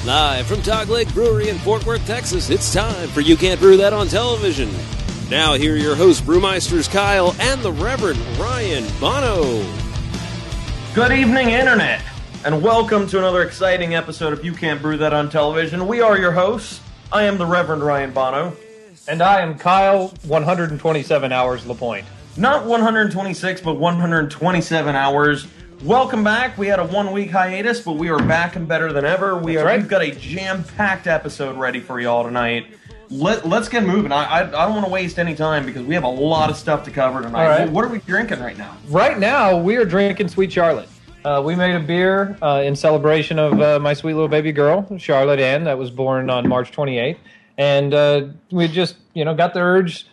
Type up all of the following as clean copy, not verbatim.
Live from Dog Lake Brewery in Fort Worth, Texas, it's time for You Can't Brew That on Television. Now here are your hosts, Brewmeisters Kyle and the Reverend Ryan Bono. Good evening, Internet, and welcome to another exciting episode of You Can't Brew That on Television. We are your hosts. I am the Reverend Ryan Bono. And I am Kyle, 127 hours LaPointe. Not 126, but 127 hours. Welcome back. We had a 1-week hiatus, but we are back and better than ever. We've got a jam-packed episode ready for y'all tonight. Let's get moving. I don't want to waste any time because we have a lot of stuff to cover tonight. All right. What are we drinking right now? Right now, we are drinking Sweet Charlotte. We made a beer in celebration of my sweet little baby girl, Charlotte Ann, that was born on March 28th. And we just, got the urge,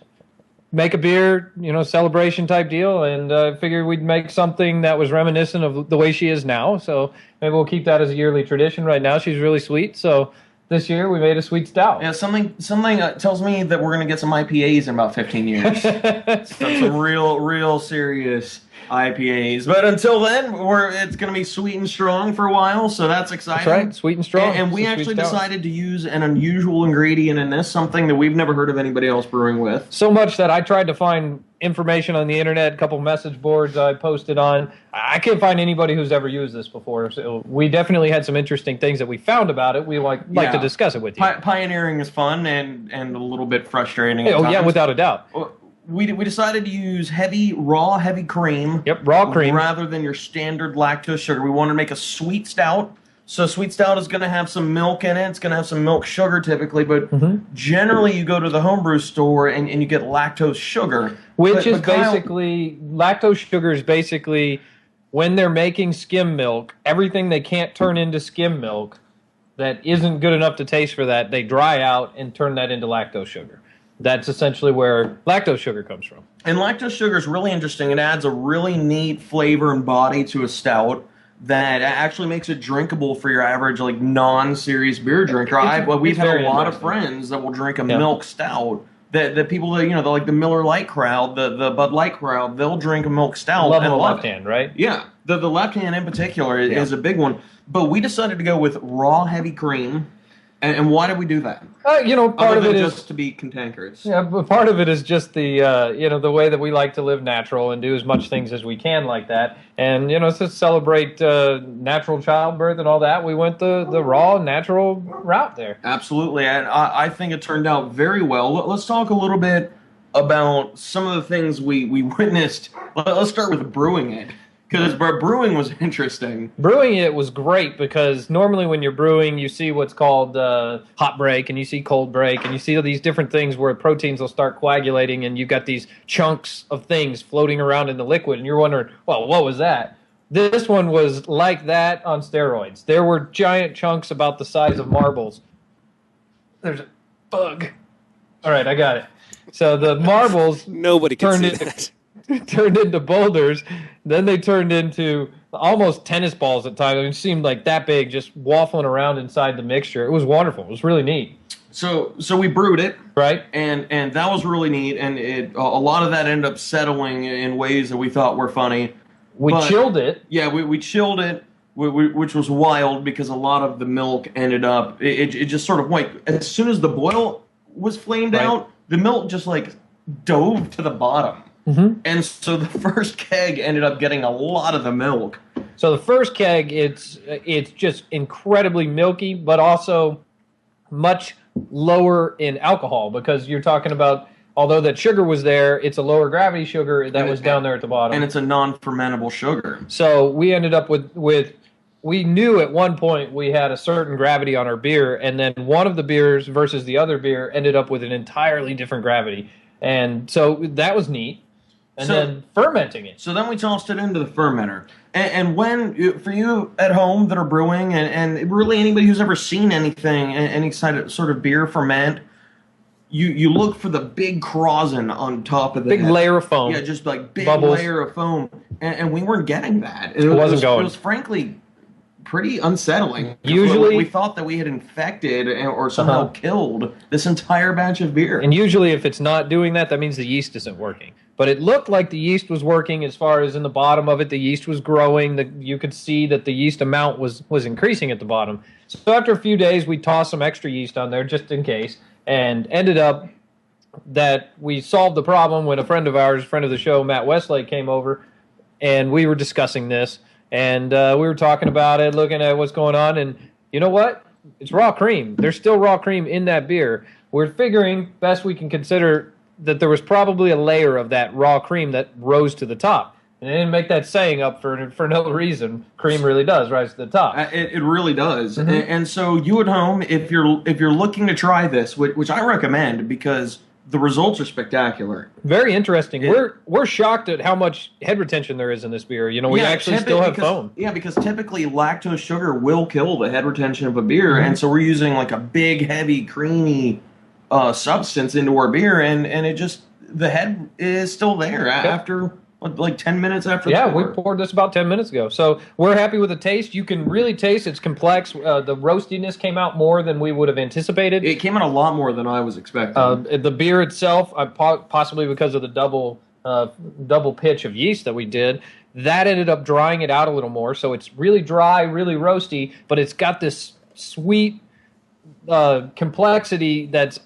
make a beer, celebration type deal, and figured we'd make something that was reminiscent of the way she is now. So maybe we'll keep that as a yearly tradition. Right now, she's really sweet. So this year, we made a sweet stout. Yeah, something tells me that we're going to get some IPAs in about 15 years. some real serious IPAs. But until then, it's going to be sweet and strong for a while, so that's exciting. That's right, sweet and strong. And we actually decided to use an unusual ingredient in this, something that we've never heard of anybody else brewing with. So much that I tried to find information on the internet, a couple message boards I posted on. I can't find anybody who's ever used this before. So we definitely had some interesting things that we found about it. We like to discuss it with you. Pioneering is fun and a little bit frustrating. Oh, yeah, without a doubt. We decided to use raw heavy cream. Yep, raw cream. Rather than your standard lactose sugar. We wanted to make a sweet stout. So sweet stout is going to have some milk in it. It's going to have some milk sugar typically, but generally you go to the homebrew store and you get lactose sugar. Lactose sugar is basically when they're making skim milk, everything they can't turn into skim milk that isn't good enough to taste for that, they dry out and turn that into lactose sugar. That's essentially where lactose sugar comes from. And lactose sugar is really interesting. It adds a really neat flavor and body to a stout that actually makes it drinkable for your average non-serious beer drinker. We've had a lot of friends that will drink a milk stout. The people that like the Miller Lite crowd, the Bud Light crowd, they'll drink a milk stout. Love the left hand, right? Yeah, the left hand in particular is a big one. But we decided to go with raw heavy cream. And why did we do that? Part of it is just to be cantankerous. Yeah, but part of it is just the the way that we like to live natural and do as much things as we can like that. And to celebrate natural childbirth and all that, we went the raw natural route there. Absolutely, and I think it turned out very well. Let's talk a little bit about some of the things we witnessed. Let's start with brewing it. Because brewing was interesting. Brewing it was great because normally when you're brewing, you see what's called hot break and you see cold break and you see all these different things where proteins will start coagulating and you've got these chunks of things floating around in the liquid and you're wondering, well, what was that? This one was like that on steroids. There were giant chunks about the size of marbles. There's a bug. All right, I got it. So the marbles Nobody can see that. Turned into boulders, then they turned into almost tennis balls at times. It seemed like that big, just waffling around inside the mixture. It was wonderful. It was really neat. So we brewed it, right? And that was really neat. And a lot of that ended up settling in ways that we thought were funny. We chilled it. Yeah, we chilled it, which was wild because a lot of the milk ended up. It just sort of as soon as the boil was flamed out, the milk just dove to the bottom. Mm-hmm. And so the first keg ended up getting a lot of the milk. So the first keg, it's just incredibly milky, but also much lower in alcohol because you're talking about, although that sugar was there, it's a lower gravity sugar that was down there at the bottom. And it's a non-fermentable sugar. So we ended up with we knew at one point we had a certain gravity on our beer, and then one of the beers versus the other beer ended up with an entirely different gravity. And so that was neat. And then fermenting it. So then we tossed it into the fermenter. And when, for you at home that are brewing, and really anybody who's ever seen anything, any sort of beer ferment, you look for the big crozin on top of the big layer of foam. Yeah, just big bubbles. Layer of foam. And we weren't getting that. It wasn't going. It was frankly pretty unsettling. Usually, we thought that we had infected or somehow killed this entire batch of beer. And usually, if it's not doing that, that means the yeast isn't working. But it looked like the yeast was working as far as in the bottom of it, the yeast was growing. You could see that the yeast amount was increasing at the bottom. So after a few days, we tossed some extra yeast on there just in case, and ended up that we solved the problem when a friend of ours, friend of the show, Matt Westlake, came over, and we were discussing this, and we were talking about it, looking at what's going on, and you know what? It's raw cream. There's still raw cream in that beer. We're figuring best we can consider that there was probably a layer of that raw cream that rose to the top. And they didn't make that saying up for no reason. Cream really does rise to the top. It really does. And so you at home, if you're looking to try this, which I recommend because the results are spectacular. Very interesting. We're shocked at how much head retention there is in this beer. You know, we actually still have foam. Yeah, because typically lactose sugar will kill the head retention of a beer, and so we're using like a big, heavy, creamy substance into our beer, and it just the head is still there after like 10 minutes after. Yeah, we poured this about 10 minutes ago, so we're happy with the taste. You can really taste it's complex. The roastiness came out more than we would have anticipated. It came out a lot more than I was expecting. The beer itself, possibly because of the double pitch of yeast that we did, that ended up drying it out a little more. So it's really dry, really roasty, but it's got this sweet complexity that's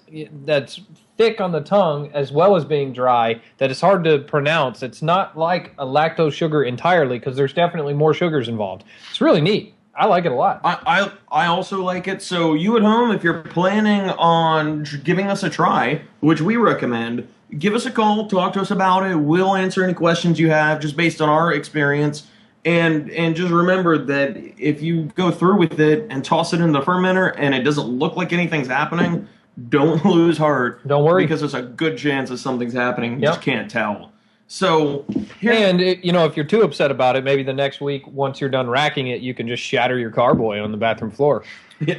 thick on the tongue as well as being dry that it's hard to pronounce. It's not like a lactose sugar entirely because there's definitely more sugars involved. It's really neat. I like it a lot. I also like it. So you at home, if you're planning on giving us a try, which we recommend, give us a call, talk to us about it. We'll answer any questions you have just based on our experience. And just remember that if you go through with it and toss it in the fermenter and it doesn't look like anything's happening, don't lose heart. Don't worry. Because there's a good chance that something's happening. You just can't tell. So, if you're too upset about it, maybe the next week, once you're done racking it, you can just shatter your carboy on the bathroom floor. Yeah,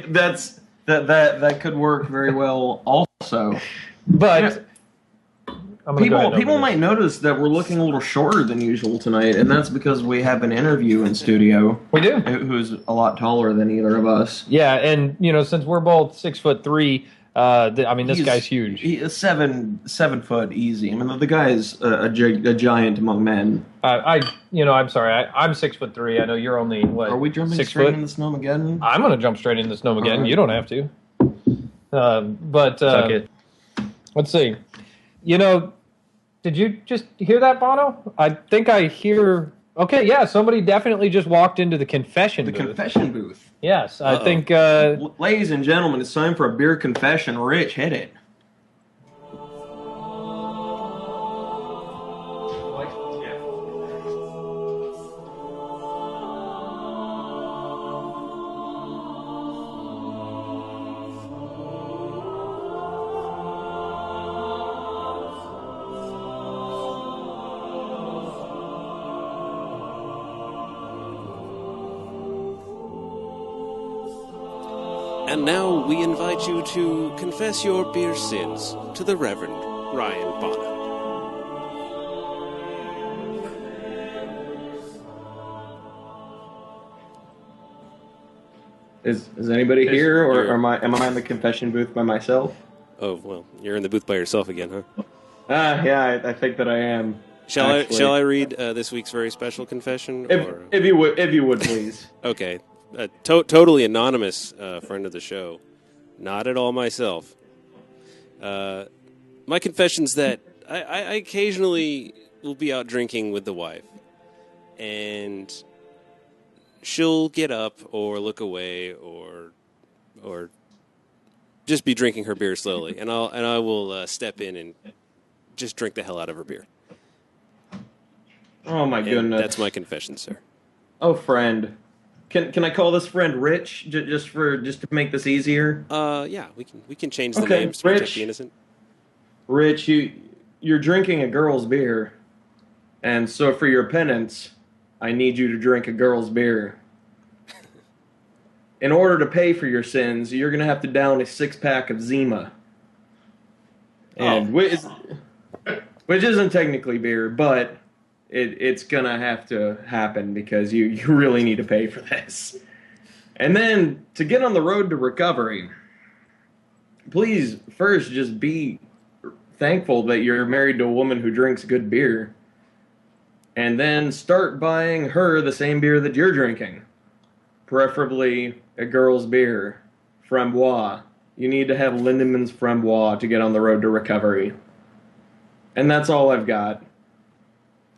that could work very well also. But people might notice that we're looking a little shorter than usual tonight, and that's because we have an interview in studio. We do. Who's a lot taller than either of us. Yeah, and since we're both 6'3", this guy's huge. He's 7 foot easy. I mean, the guy is a giant among men. I'm sorry. I'm 6'3". I know you're only what? Are we jumping straight into Snowmageddon? I'm going to jump straight into Snowmageddon. Right. You don't have to. Suck it. Let's see. Did you just hear that, Bono? I think I hear. Okay, yeah, somebody definitely just walked into the confession booth. The confession booth. Yes, I think... Ladies and gentlemen, it's time for a beer confession. Rich, hit it. And now we invite you to confess your beer sins to the Reverend Ryan Bono. Is anybody here, or am I in the confession booth by myself? Oh, well, you're in the booth by yourself again, huh? Yeah, I think that I am. Shall I read this week's very special confession? If you would, please. Okay. A totally anonymous friend of the show. Not at all myself. My confession's that I occasionally will be out drinking with the wife. And she'll get up or look away or just be drinking her beer slowly. And I will step in and just drink the hell out of her beer. Oh, my goodness. That's my confession, sir. Oh, friend. Can I call this friend Rich just to make this easier? Yeah, we can change the names to protect the innocent. Rich, you're drinking a girl's beer, and so for your penance, I need you to drink a girl's beer. In order to pay for your sins, you're gonna have to down a 6-pack of Zima, and which isn't technically beer, but. It's gonna have to happen because you really need to pay for this. And then, to get on the road to recovery, please first just be thankful that you're married to a woman who drinks good beer. And then start buying her the same beer that you're drinking. Preferably a girl's beer. Framboise. You need to have Lindemann's Framboise to get on the road to recovery. And that's all I've got.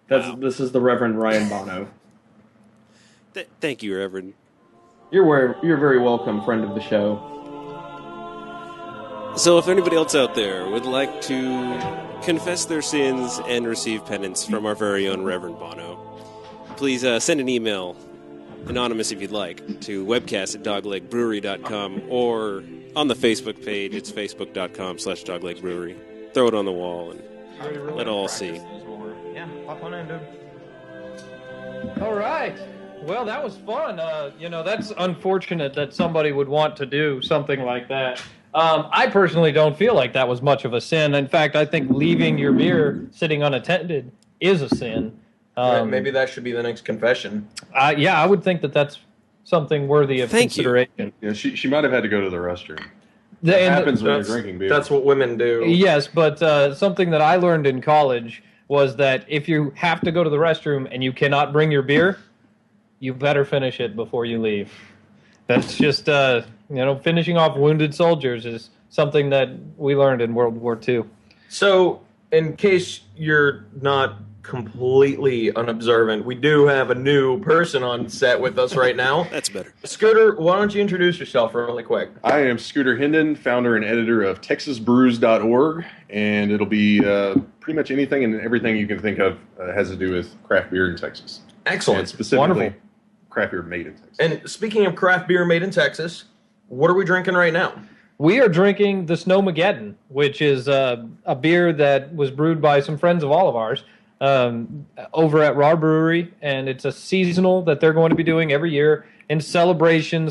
This is the Reverend Ryan Bono. Thank you, Reverend. You're very welcome, friend of the show. So if anybody else out there would like to confess their sins and receive penance from our very own Reverend Bono, please send an email, anonymous if you'd like, to webcast@doglegbrewery.com, or on the Facebook page, it's facebook.com/doglegbrewery. Throw it on the wall and let all see. Yeah, pop on in, dude. All right. Well, that was fun. That's unfortunate that somebody would want to do something like that. I personally don't feel like that was much of a sin. In fact, I think leaving your beer sitting unattended is a sin. Maybe that should be the next confession. I would think that that's something worthy of consideration. Yeah, she might have had to go to the restroom. That happens when you're drinking beer. That's what women do. Yes, but something that I learned in college was that if you have to go to the restroom and you cannot bring your beer, you better finish it before you leave. That's just, finishing off wounded soldiers is something that we learned in World War II. So, in case you're not completely unobservant, we do have a new person on set with us right now. That's better. Scooter, why don't you introduce yourself really quick? I am Scooter Hendon, founder and editor of TexasBrews.org, and it'll be pretty much anything and everything you can think of has to do with craft beer in Texas. Excellent. And specifically, wonderful. Craft beer made in Texas. And speaking of craft beer made in Texas, what are we drinking right now? We are drinking the Snowmageddon, which is a beer that was brewed by some friends of all of ours over at Raw Brewery, and it's a seasonal that they're going to be doing every year in celebration /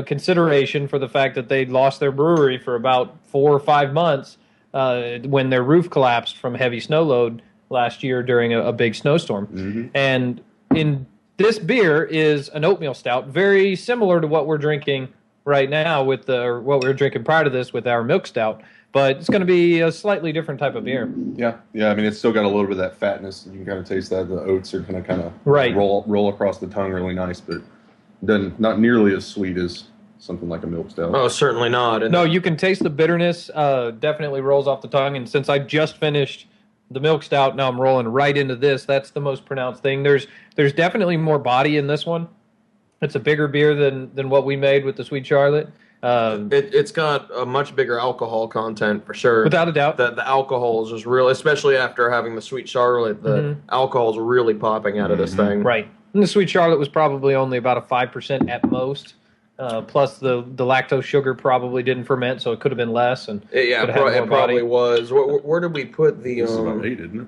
consideration for the fact that they lost their brewery for about 4 or 5 months when their roof collapsed from heavy snow load last year during a big snowstorm. Mm-hmm. And in this beer is an oatmeal stout, very similar to what we're drinking right now what we were drinking prior to this with our milk stout, but it's going to be a slightly different type of beer. Yeah. I mean, it's still got a little bit of that fatness. You can kind of taste that. The oats are kind of Right. roll across the tongue really nice, but not nearly as sweet as something like a milk stout. Oh, certainly not. And No, you can taste the bitterness. Definitely rolls off the tongue. And since I just finished the milk stout, now I'm rolling right into this. That's the most pronounced thing. There's definitely more body in this one. It's a bigger beer than what we made with the Sweet Charlotte. It's got a much bigger alcohol content for sure. Without a doubt. The alcohol is just really, especially after having the Sweet Charlotte, the alcohol is really popping out of this thing. Right. And the Sweet Charlotte was probably only about a 5% at most. Plus the lactose sugar probably didn't ferment, so it could have been less. And Yeah, it probably was. Where did we put the... This is about 8, isn't it?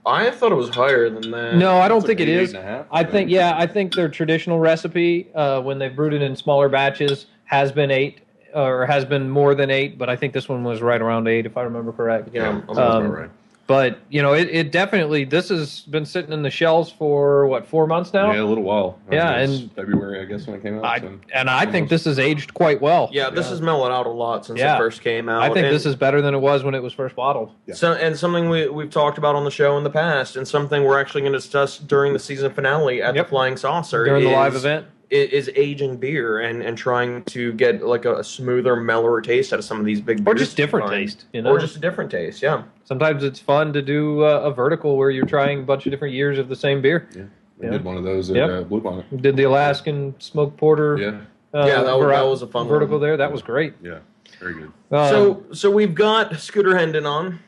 I thought it was higher than that. No, I don't It's think like it 8, is. 8.5, I think their traditional recipe, when they've brewed it in smaller batches, has been 8 or has been more than 8. But I think this one was right around 8, if I remember correct. Yeah, That sounds about right. But it definitely, this has been sitting in the shelves for 4 months now. Yeah, a little while. Yeah, I mean, and- it's February, I guess, when it came out. I think this has aged quite well. Yeah, this has mellowed out a lot since Yeah. it first came out. I think And this is better than it was when it was first bottled. Yeah. and something we've talked about on the show in the past, and something we're actually going to discuss during the season finale at the Yep. Flying Saucer During the live event. Is aging beer and trying to get like a smoother, mellower taste out of some of these big beers. Or just different taste, Or just a different taste, yeah. Sometimes it's fun to do a vertical where you're trying a bunch of different years of the same beer. Yeah. We Yeah. did one of those at Yep. Blue Bonnet. Did the Alaskan smoked porter Yeah. That was a fun vertical one. there. That was great. Yeah. Very good. So we've got Scooter Hendon on,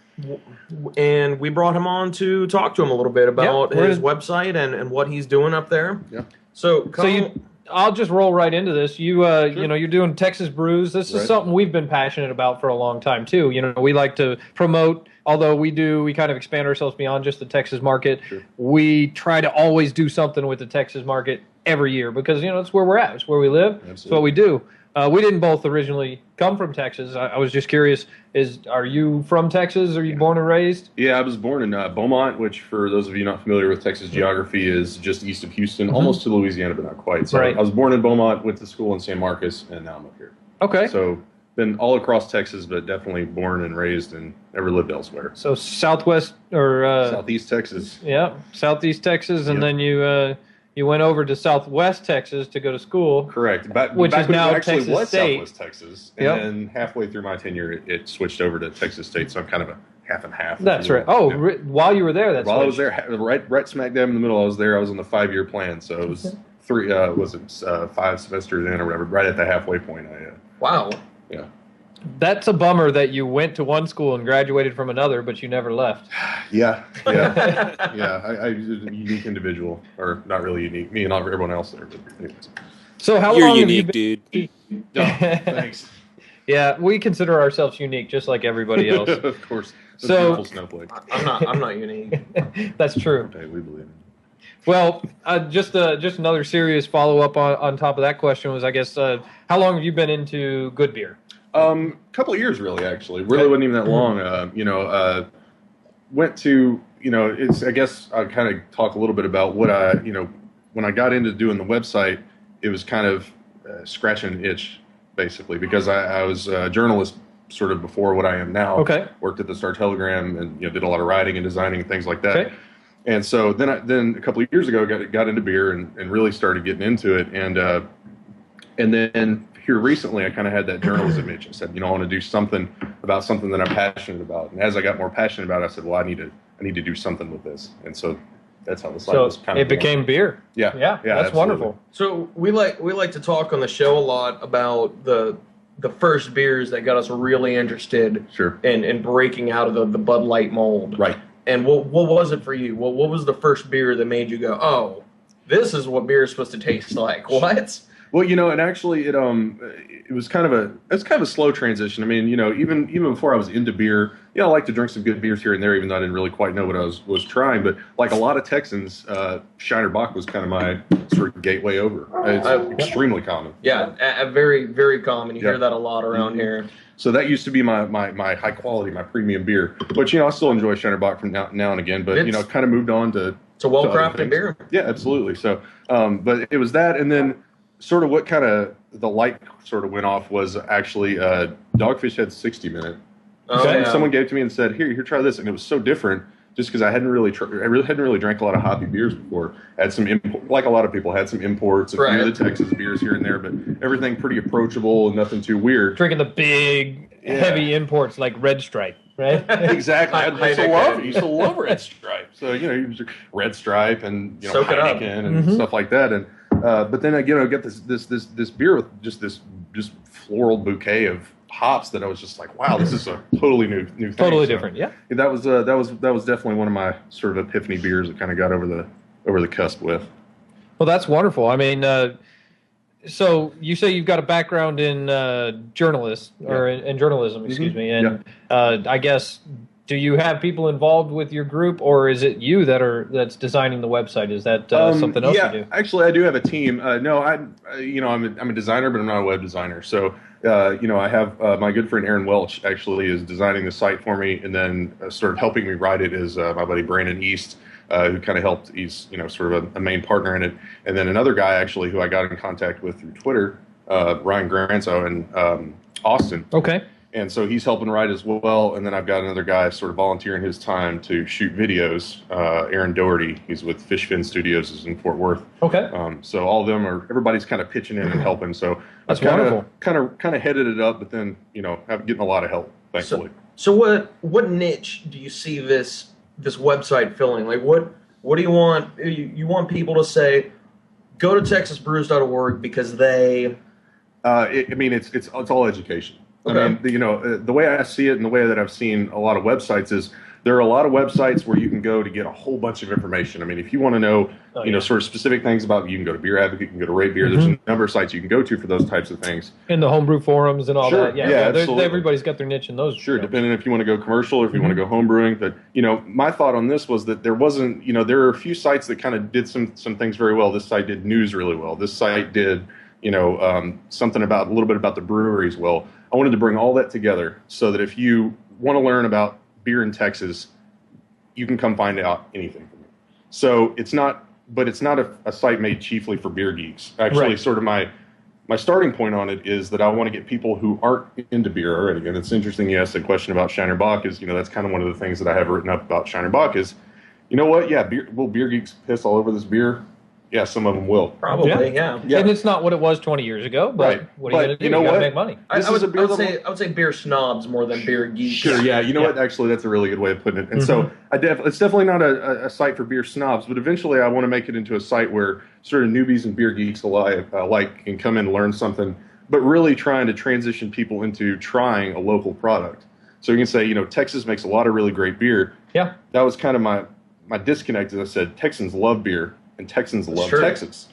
and we brought him on to talk to him a little bit about Yeah, his website and what he's doing up there. Yeah. So I'll just roll right into this. You're doing Texas Brews. This is Right. something we've been passionate about for a long time too. We like to promote. Although we kind of expand ourselves beyond just the Texas market. Sure. We try to always do something with the Texas market every year because it's where we're at. It's where we live. It's what we do. We didn't both originally come from Texas. I was just curious: are you from Texas? Are you born and raised? Yeah, I was born in Beaumont, which, for those of you not familiar with Texas geography, is just east of Houston, almost to Louisiana, but not quite. So Right. I was born in Beaumont, went to school in San Marcos, and now I'm up here. Okay. So been all across Texas, but definitely born and raised and never lived elsewhere. So Southwest or Southeast Texas. yeah, Southeast Texas, and Yep. then you went over to Southwest Texas to go to school. Correct. Which back is when now it actually Texas was State. Southwest Texas. And Yep. then halfway through my tenure, it switched over to Texas State. So I'm kind of a half and half. That's if you right. will. Oh, Yeah. while you were there, that's While I was there, right smack dab in the middle, I was there. I was on the 5-year plan. So it was 5 semesters in or whatever, right at the halfway point. Wow. Yeah. That's a bummer that you went to one school and graduated from another, but you never left. Yeah. I was a unique individual, or not really unique. Me and everyone else there. But anyways. So how You're long unique, have you been? dude. Thanks. Yeah, we consider ourselves unique, just like everybody else. Of course. The So- beautiful snowflake. I'm not unique. That's true. Hey, we believe in it. Well, just another serious follow up on top of that question was, I guess, how long have you been into good beer? Couple of years, really. Actually, really wasn't even that long. Went to, it's. I guess I'll kind of talk a little bit about what when I got into doing the website, it was kind of scratching an itch, basically, because I was a journalist sort of before what I am now. Okay. Worked at the Star Telegram and did a lot of writing and designing and things like that. Okay. And so then a couple of years ago, got into beer and really started getting into it. And then here recently, I kind of had that journalism itch. I said, I want to do something about something that I'm passionate about. And as I got more passionate about it, I said, well, I need to do something with this. And so that's how the site So was kind of it became beer. Yeah. Yeah, that's absolutely. wonderful. So we like to talk on the show a lot about the first beers that got us really interested Sure. in breaking out of the Bud Light mold. Right. And what was it for you? What was the first beer that made you go, oh, this is what beer is supposed to taste like? What? Well, and actually it was kind of a slow transition. I mean, even before I was into beer, I like to drink some good beers here and there, even though I didn't really quite know what I was trying. But like a lot of Texans, Shiner Bock was kind of my sort of gateway over. It's extremely common. Yeah, very, very common. You Yeah. hear that a lot around here. So that used to be my high quality, my premium beer. But I still enjoy Shiner Bock from now and again. But It's- kind of moved on to It's a to other well-crafted things. beer. Yeah, absolutely. So, but it was that, and then sort of what kind of the light sort of went off was actually Dogfish had 60 Minute. Oh, yeah. Someone gave it to me and said, "Here, try this," and it was so different. Just because I hadn't really drank a lot of hoppy beers before. Had some like a lot of people had some imports, a few Right. of the Texas beers here and there, but everything pretty approachable and nothing too weird. Drinking the big, Yeah. heavy imports like Red Stripe, right? Exactly. I Heineken. used to love Red Stripe. So you was Red Stripe and Soak it up. Heineken and stuff like that. And but then I get this beer with just this floral bouquet of hops that I was just like, wow, this is a totally new thing. Totally So, different, yeah. That was definitely one of my sort of epiphany beers that kind of got over the cusp with. Well, that's wonderful. I mean, so you say you've got a background in journalism, excuse me, and I guess, do you have people involved with your group, or is it you that's designing the website? Is that something else yeah, you do? actually, I do have a team. No, I'm a designer, but I'm not a web designer. So, I have my good friend Aaron Welch actually is designing the site for me, and then sort of helping me write it is my buddy Brandon East, who kind of helped. He's sort of a main partner in it, and then another guy actually who I got in contact with through Twitter, Ryan Granzo in Austin. Okay. And so he's helping write as well. And then I've got another guy sort of volunteering his time to shoot videos. Aaron Doherty, he's with Fishfin Studios, is in Fort Worth. Okay. So all of them everybody's kind of pitching in and helping. So That's I've wonderful. Kind of headed it up, but then I'm getting a lot of help, thankfully. So what niche do you see this website filling? Like what do you want? You want people to say, go to texasbrews.org because they. It's all education. Okay. I mean, the way I see it and the way that I've seen a lot of websites is there are a lot of websites where you can go to get a whole bunch of information. I mean, if you want to know, sort of specific things about, you can go to Beer Advocate, you can go to Rate Beer. There's a number of sites you can go to for those types of things. In the homebrew forums and all Sure. that. Yeah, there's- absolutely. everybody's got their niche in those. Sure, depending if you want to go commercial or if you want to go home brewing. But, my thought on this was that there wasn't, there are a few sites that kind of did some things very well. This site did news really well. This site did, something about a little bit about the breweries. Well, I wanted to bring all that together so that if you want to learn about beer in Texas, you can come find out anything from me. So it's not a site made chiefly for beer geeks. Actually, Right. sort of my starting point on it is that I want to get people who aren't into beer already. And it's interesting you asked the question about Shiner Bock is, that's kind of one of the things that I have written up about Shiner Bock is, you know what? Yeah, will beer geeks piss all over this beer? Yeah, some of them will. Probably, yeah. And it's not what it was 20 years ago, but Right. what are you going to do? You know You got to what? make money. I This is a beer would that'll- say beer snobs more than beer geeks. Sure, yeah. You know what? Actually, that's a really good way of putting it. And so it's definitely not a site for beer snobs, but eventually I want to make it into a site where sort of newbies and beer geeks alike can come in and learn something, but really trying to transition people into trying a local product. So you can say, Texas makes a lot of really great beer. Yeah. That was kind of my disconnect, as I said, Texans love beer and Texans love true. Texas.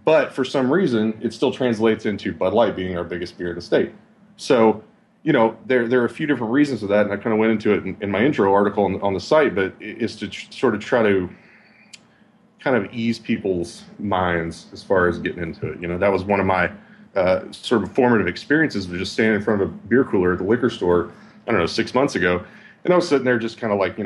But for some reason, it still translates into Bud Light being our biggest beer in the state. So, there are a few different reasons for that, and I kind of went into it in my intro article on the site, but it's to sort of try to kind of ease people's minds as far as getting into it. That was one of my sort of formative experiences, was just standing in front of a beer cooler at the liquor store, I don't know, 6 months ago, and I was sitting there just kind of like,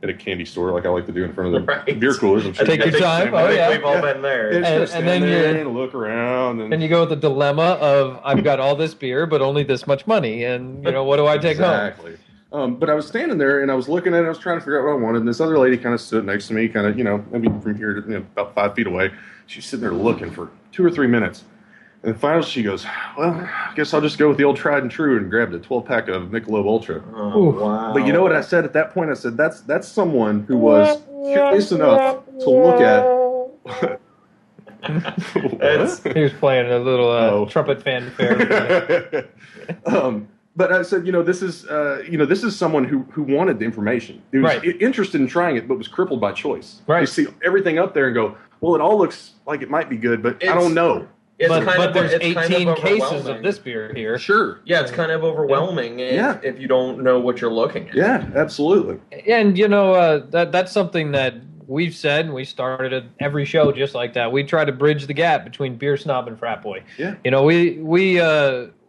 at a candy store, like I like to do in front of the Right. beer coolers. I'm sure Take you your guys do the time. same Oh, way. yeah. We've all been there. It's And- just and stand then there you- and look around, and And you go with the dilemma of, I've got all this beer, but only this much money. And, what do I take home? exactly. But I was standing there and I was looking at it. I was trying to figure out what I wanted. And this other lady kind of stood next to me, kind of, maybe from here to about 5 feet away. She's sitting there looking for 2 or 3 minutes. And then finally she goes, "Well, I guess I'll just go with the old tried and true," and grabbed a 12-pack of Michelob Ultra. Oh, wow. But you know what I said at that point? I said, that's someone who was curious enough to look at. It's- He was playing a little Oh. trumpet fanfare. But I said, this is someone who wanted the information. He was Right. interested in trying it, but was crippled by choice. Right. They see everything up there and go, well, it all looks like it might be good, but I It's- don't know. It's but kind of, there's it's kind 18 of cases overwhelming. of this beer here. Sure. Yeah, it's kind of overwhelming if you don't know what you're looking at. Yeah, absolutely. And, that's something that we've said, and we started at every show just like that. We try to bridge the gap between beer snob and frat boy. Yeah.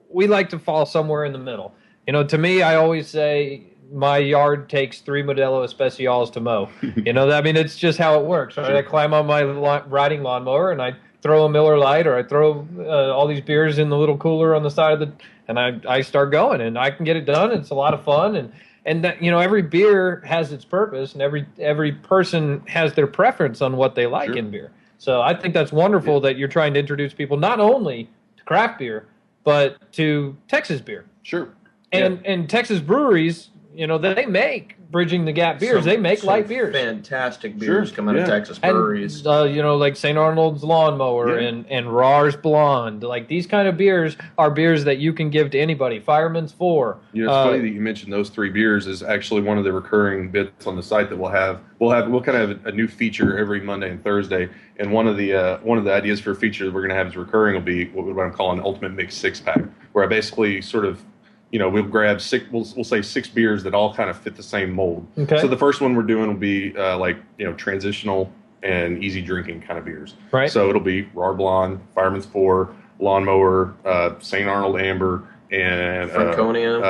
We like to fall somewhere in the middle. To me, I always say my yard takes 3 Modelo Especials to mow. It's just how it works. Right? I climb on my riding lawnmower and I throw a Miller Lite, or I throw all these beers in the little cooler on the side of and I start going, and I can get it done. It's a lot of fun, and that, every beer has its purpose, and every person has their preference on what they like Sure. in beer. So I think that's wonderful that you're trying to introduce people not only to craft beer, but to Texas beer. Sure. And Texas breweries, they make bridging the gap beers. They make Some light beers. Fantastic beers Sure, come out of yeah. Texas And, breweries. like St. Arnold's Lawnmower Yeah. and Rahr's Blonde. Like, these kind of beers are beers that you can give to anybody. Fireman's Four. It's funny that you mentioned those 3 beers is actually one of the recurring bits on the site that we'll have. We'll kind of have a new feature every Monday and Thursday, and one of the ideas for a feature that we're going to have as recurring will be what I'm calling Ultimate Mix 6-pack, where I basically sort of we'll grab we'll say 6 beers that all kind of fit the same mold. Okay. So the first one we're doing will be transitional and easy drinking kind of beers. Right. So it'll be Rahr Blonde, Fireman's Four, Lawnmower, St. Arnold Amber, and Franconia.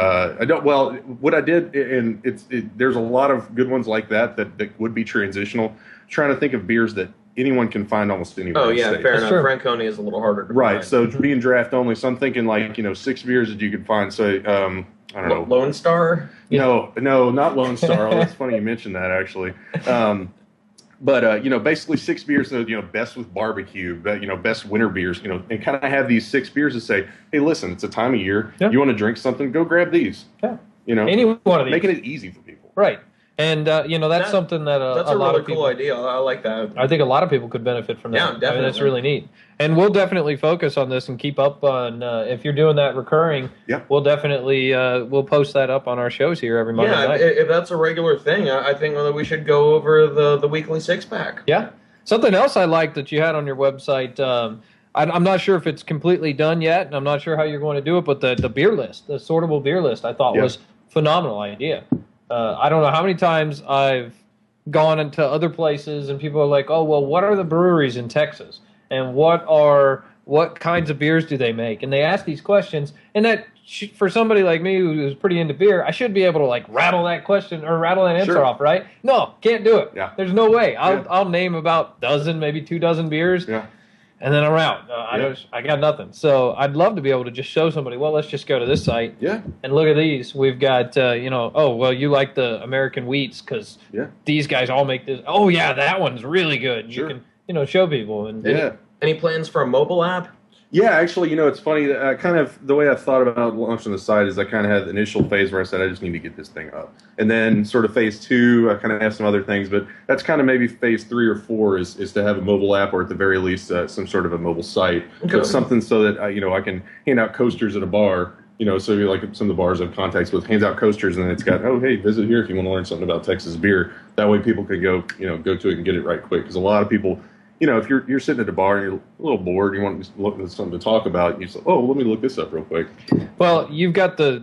what I did, and there's a lot of good ones like that would be transitional. Trying to think of beers that anyone can find almost anywhere. Oh in the yeah, state. fair That's enough. true. Franconia is a little harder to Right. find. So being draft only, so I'm thinking 6 beers that you could find. So I don't know. Lone Star. No, not Lone Star. Oh, it's funny you mentioned that actually. But basically 6 beers, best with barbecue, best winter beers, and kind of have these 6 beers to say, hey, listen, it's a time of year. Yeah. You want to drink something? Go grab these. Yeah. Any one of these. making it easy for people. Right. And, that's something that That's a a lot really of people... cool idea. I like that. I think a lot of people could benefit from that. Yeah, That's definitely. really neat. And we'll definitely focus on this and keep up on, if you're doing that recurring, Yeah. we'll definitely, we'll post that up on our shows here every Monday Yeah, night. if that's a regular thing, I think that we should go over the weekly 6-pack. Yeah. Something else I liked that you had on your website, I'm not sure if it's completely done yet, and I'm not sure how you're going to do it, but the beer list, the sortable beer list, I thought Yeah. was phenomenal idea. I don't know how many times I've gone into other places and people are like, oh, well, what are the breweries in Texas? And what are what kinds of beers do they make? And they ask these questions, and that for somebody like me who's pretty into beer, I should be able to like rattle that question or rattle that answer off, right? No, can't do it. Yeah. There's no way. I'll name about dozen, maybe 2 dozen beers. Yeah. And then I'm out. I got nothing. So I'd love to be able to just show somebody, well, let's just go to this site and look at these. We've got, you like the American wheats because these guys all make this. Oh, yeah, that one's really good. You can, show people. And Any plans for a mobile app? Yeah, actually, it's funny. Kind of the way I thought about launching the site is I kind of had the initial phase where I said I just need to get this thing up, and then sort of phase 2, I kind of have some other things, but that's kind of maybe phase 3 or 4 is to have a mobile app or at the very least some sort of a mobile site, but something so that I can hand out coasters at a bar. So like some of the bars I have contacts with hands out coasters, and then it's got, oh, hey, visit here if you want to learn something about Texas beer. That way people could go to it and get it right quick, because a lot of people. If you're sitting at a bar and you're a little bored, you want to look at something to talk about, you say, "Oh, let me look this up real quick." Well, you've got the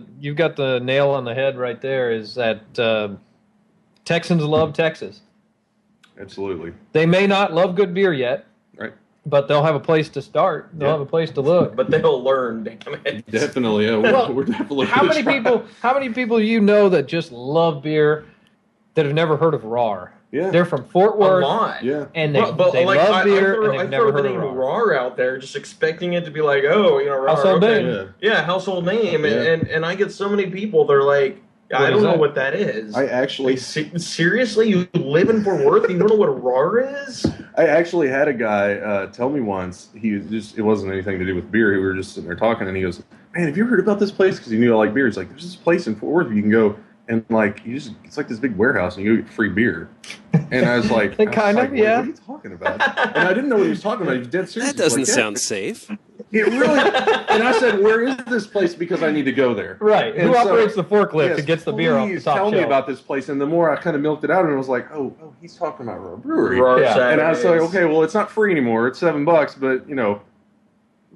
nail on the head right there. Is that Texans love Texas? Absolutely. They may not love good beer yet, right? But they'll have a place to start. They'll have a place to look. But they'll learn. Damn it. Definitely. Yeah. We're definitely. How many people that just love beer that have never heard of RAR? Yeah. They're from Fort Worth. A lot. Yeah. And they love beer, and they've never heard of the name RAR. RAR out there, just expecting it to be like, RAR. Household name. Yeah, household name. And I get so many people, they're like, I don't know what that is. I actually... Seriously? You live in Fort Worth? You don't know what RAR is? I actually had a guy tell me once, it wasn't anything to do with beer, we were just sitting there talking, and he goes, man, have you heard about this place? Because he knew I like beer. He's like, there's this place in Fort Worth where you can go, and like it's like this big warehouse, and you get free beer. And I was like, yeah. What are you talking about? And I didn't know what he was talking about. He was dead serious. That doesn't sound safe. It really. And I said, where is this place? Because I need to go there. Right. And who operates the forklift and gets the beer off the top tell shelf? me about this place. And the more I kind of milked it out, and I was like, oh, he's talking about RAR Brewery. And I was like, okay, well, it's not free anymore. It's $7, but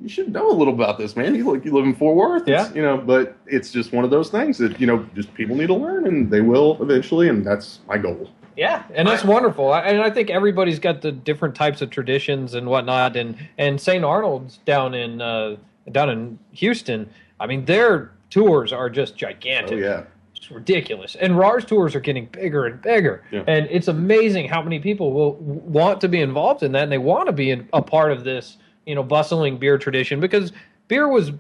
you should know a little about this, man. You live in Fort Worth. But it's just one of those things that, just people need to learn, and they will eventually, and that's my goal. Yeah, and that's wonderful. And I think everybody's got the different types of traditions and whatnot. And St. Arnold's down in Houston, I mean, their tours are just gigantic. Oh, yeah. It's ridiculous. And RAR's tours are getting bigger and bigger. Yeah. And it's amazing how many people will want to be involved in that, and they want to be a part of this bustling beer tradition, because beer was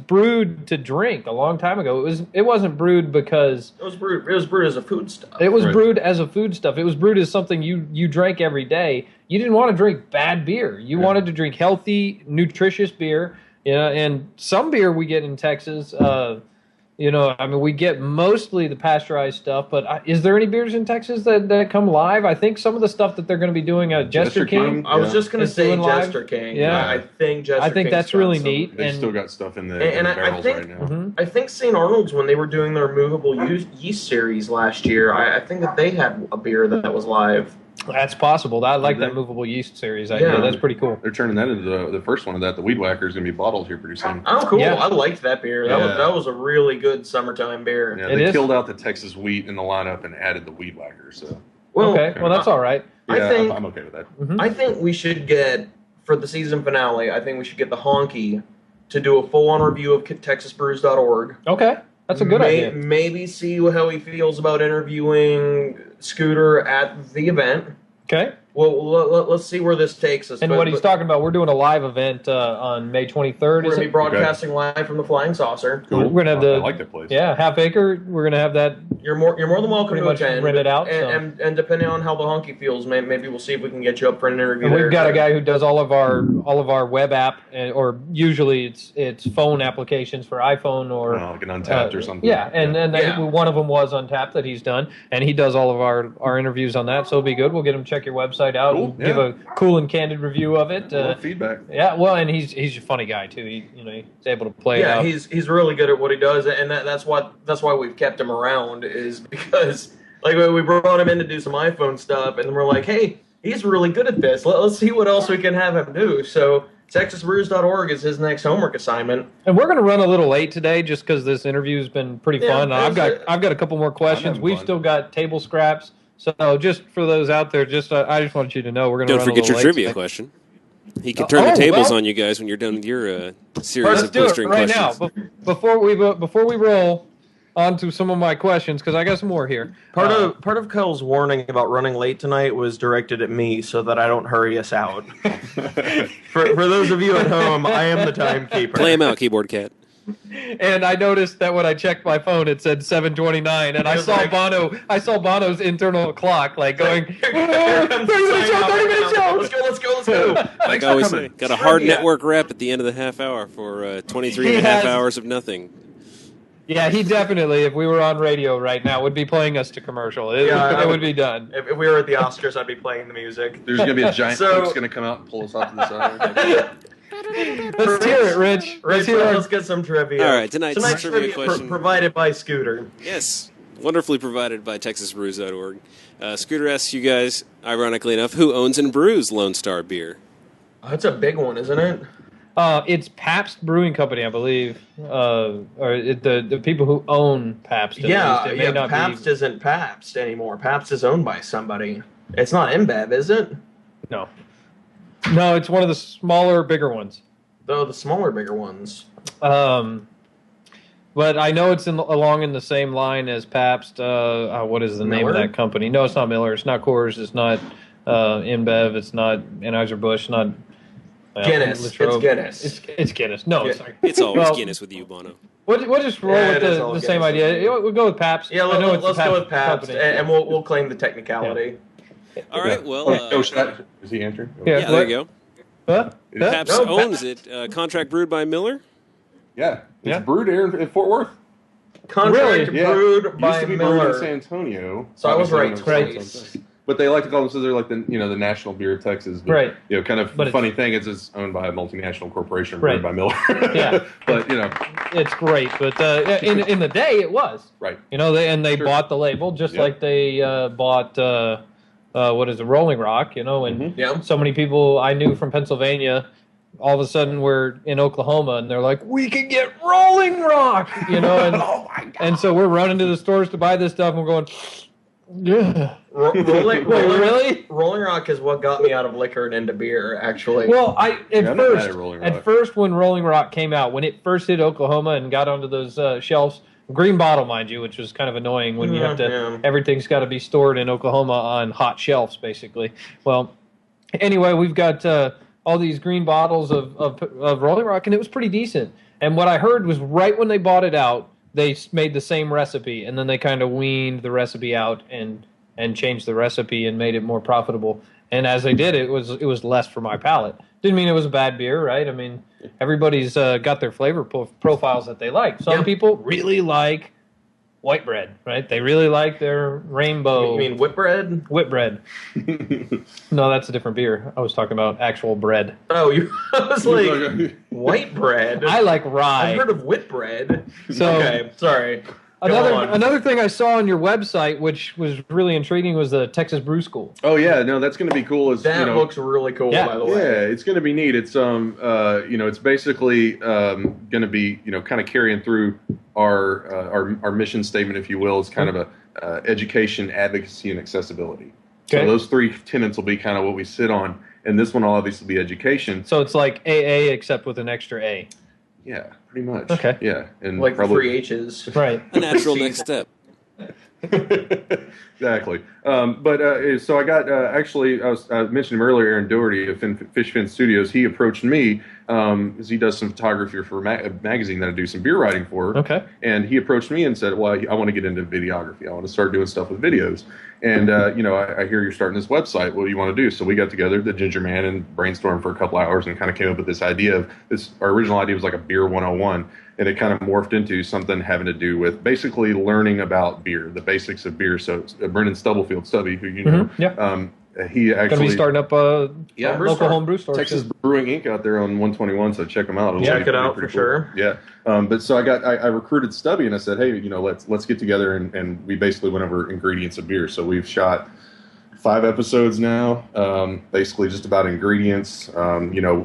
brewed to drink a long time ago. It wasn't brewed because it was brewed as a foodstuff. It was brewed as a foodstuff. It was brewed as something you drank every day. You didn't want to drink bad beer. You wanted to drink healthy, nutritious beer. And some beer we get in Texas, we get mostly the pasteurized stuff, but is there any beers in Texas that come live? I think some of the stuff that they're going to be doing at Jester King. I was just going to say Jester King. Yeah. I think Jester King. That's really neat. They still got stuff in the barrels right now. Mm-hmm. I think St. Arnold's, when they were doing their removable yeast series last year, I think that they had a beer that was live. That's possible. I like that movable yeast series idea. Yeah. That's pretty cool. They're turning that into the first one of that. The Weed Whacker is going to be bottled here pretty soon. Oh, cool. Yeah. I liked that beer. That was a really good summertime beer. Yeah, they killed out the Texas wheat in the lineup and added the Weed Whacker. So. Well, that's all right. Yeah, I'm okay with that. Mm-hmm. I think we should get, for the season finale, I think we should get the Honky to do a full-on review of TexasBrews.org. Okay. That's a good idea. Maybe see how he feels about interviewing Scooter at the event. Okay. Well, let's see where this takes us. And what he's talking about, we're doing a live event on May 23rd. We're going to be broadcasting live from the Flying Saucer. Cool. We're going to have I like that place. Yeah, Half Acre. We're going to have that. You're more than welcome to attend. Rent it out. And depending on how the Honky feels, maybe we'll see if we can get you up for an interview. And we've got a guy who does all of our web app, or usually it's phone applications for iPhone or like an Untapped or something. Yeah, and one of them was Untapped that he's done, and he does all of our interviews on that. So it'll be good. We'll get him to check your website out. Cool. And give a cool and candid review of it. Feedback. Yeah, well, and he's a funny guy too. He's able to play it out. Yeah, he's really good at what he does, and that's why we've kept him around, is because like we brought him in to do some iPhone stuff, and we're like, hey, he's really good at this. Let's see what else we can have him do. So TexasBrews.org is his next homework assignment. And we're going to run a little late today, just because this interview has been pretty fun. I've got a couple more questions. We've still got table scraps. So just for those out there, I just want you to know we're going to don't forget your trivia question. He could turn the Oh, tables well. on you guys when you're done with your series Let's of do it blistering right questions. now. Before we roll on to some of my questions, because I got some more here. Part of Kyle's warning about running late tonight was directed at me so that I don't hurry us out. For those of you at home, I am the timekeeper. Play him out, keyboard cat. And I noticed that when I checked my phone, it said 7:29, and I saw Bono's internal clock going. 30 minutes out. Let's go. Like I always say, got a hard network rep at the end of the half hour for 23 and a half hours of nothing. Yeah, he definitely, if we were on radio right now, would be playing us to commercial. It would be done. If we were at the Oscars, I'd be playing the music. There's going to be a giant hoax going to come out and pull us off to the side. Let's hear it, Rich. Let's get some trivia. All right, tonight's trivia question provided by Scooter. Yes, wonderfully provided by TexasBrews.org. Scooter asks you guys, ironically enough, who owns and brews Lone Star beer? Oh, that's a big one, isn't it? It's Pabst Brewing Company, I believe, or the people who own Pabst. Pabst isn't Pabst anymore. Pabst is owned by somebody. It's not InBev, is it? No, it's one of the smaller, bigger ones. Though the smaller, bigger ones. But I know it's along in the same line as Pabst. What is the name of that company? No, it's not Miller. It's not Coors. It's not InBev. It's not Anheuser-Busch. Not Guinness. It's Guinness. It's Guinness. No, sorry. It's always Guinness with you, Bono. We'll just roll with the same idea. We'll go with Pabst. Yeah, let's go with Pabst, and we'll claim the technicality. Yeah. All right, well... is he answering? Yeah, there you go. Huh? Pabst owns it. Contract brewed by Miller? Yeah. It's brewed here in Fort Worth. Contract brewed by used to be Miller. brewed in San Antonio. So I was right twice. But they like to call themselves like the national beer of Texas. But, right. Kind of funny thing is it's owned by a multinational corporation brewed right. by Miller. Yeah. But it's great. But in the day it was right. They bought the label just like they bought what is it, Rolling Rock. And so many people I knew from Pennsylvania. All of a sudden, we're in Oklahoma, and they're like, "We can get Rolling Rock," and oh my God. And so we're running to the stores to buy this stuff, and we're going, "Yeah, Rolling Rock is what got me out of liquor and into beer, actually. Well, at first, when Rolling Rock came out, when it first hit Oklahoma and got onto those shelves, green bottle, mind you, which was kind of annoying when you have to. Everything's got to be stored in Oklahoma on hot shelves, basically. Well, anyway, we've got all these green bottles of Rolling Rock, and it was pretty decent. And what I heard was right when they bought it out, they made the same recipe, and then they kind of weaned the recipe out and changed the recipe and made it more profitable. And as they did, it was less for my palate. Didn't mean it was a bad beer, right? I mean, everybody's got their flavor profiles that they like. Some people really like white bread, right? They really like their rainbow. You mean whip bread? Whip bread. No, that's a different beer. I was talking about actual bread. Oh, I was like, white bread? I like rye. I've heard of whip bread. So, okay, sorry. Another thing I saw on your website, which was really intriguing, was the Texas Brew School. Oh yeah, no, that's going to be cool. That looks really cool, by the way. Yeah, it's going to be neat. It's it's basically going to be kind of carrying through our mission statement, if you will. It's kind of a education, advocacy, and accessibility. Okay. So those three tenets will be kind of what we sit on, and this one will obviously be education. So it's like AA except with an extra A. Yeah, pretty much. Okay. Yeah, and like probably 3 H's. Right. A natural next step. Exactly. So I got I mentioned him earlier, Aaron Doherty of Fish Fin Studios. He approached me because he does some photography for a magazine that I do some beer writing for. Okay. And he approached me and said, "Well, I want to get into videography. I want to start doing stuff with videos. And I hear you're starting this website. What do you want to do?" So we got together, the Ginger Man, and brainstormed for a couple hours and kind of came up with this idea of this. Our original idea was like a beer 101. And it kind of morphed into something having to do with basically learning about beer, the basics of beer. So Brendan Stubblefield, Stubby, who you know, he actually going to be starting up a local home brew store. Texas Brewing Inc. out there on 121. So check them out. Check it out for sure. Yeah. But so I recruited Stubby and I said, hey, let's get together and we basically went over ingredients of beer. So we've shot 5 episodes now, basically just about ingredients.